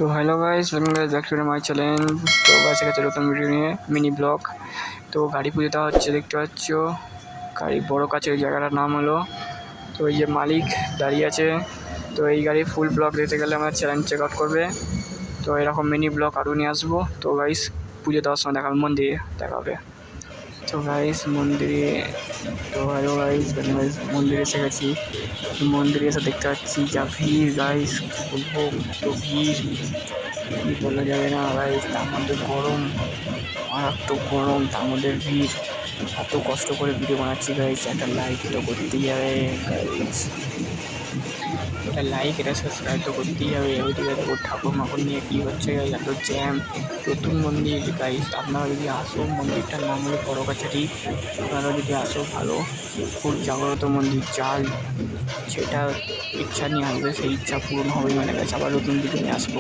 তো hello guys, welcome guys back to my channel. তো গাছ কাছে নতুন ভিডিও নিয়ে মিনি ব্লগ। তো গাড়ি পুজো দেওয়া হচ্ছে, দেখতে পাচ্ছ। গাড়ি বড় কাছের জায়গাটার নাম হলো, তো এই যে মালিক দাঁড়িয়ে আছে। তো এই গাড়ি ফুল ব্লগ দিতে গেলে আমার চ্যানেল চেক আউট করবে। তো এরকম মিনি ব্লগ আরও নিয়ে আসবো। তো গাইস পুজো দেওয়ার সময় দেখাবে, মন্দিরে দেখাবে। তো গাইস মন্দিরে, তো হ্যালো গাইস মন্দিরে এসে গেছি। মন্দিরে এসে দেখতে পাচ্ছি যা ভিড় গাইস, কি বলবো, এত ভিড় কি বলা যাবে না গাইস। তার মধ্যে গরম, মারাত্মক গরম, তার মধ্যে ভিড়। এত কষ্ট করে ভিডিও বানাচ্ছি গাইস, একটা লাইক তো করতেই হবে গাইস, এটা লাইক এটা সাবস্ক্রাইব তো করতেই হবে। ওইদিকে দেখো ঠাকুর মাকুর নিয়ে কী হচ্ছে গাইস, এত জ্যাম। নতুন মন্দির গাইস, আপনারা যদি আসো, মন্দিরটার নাম হলো বড়কাছারি। আপনারা যদি আসো, ভালো খুব জাগ্রত মন্দির। যার যেটা ইচ্ছা নিয়ে আসবে সেই ইচ্ছা পূরণ হবে। মানে গাছ আবার নতুন দিকে নিয়ে আসবো।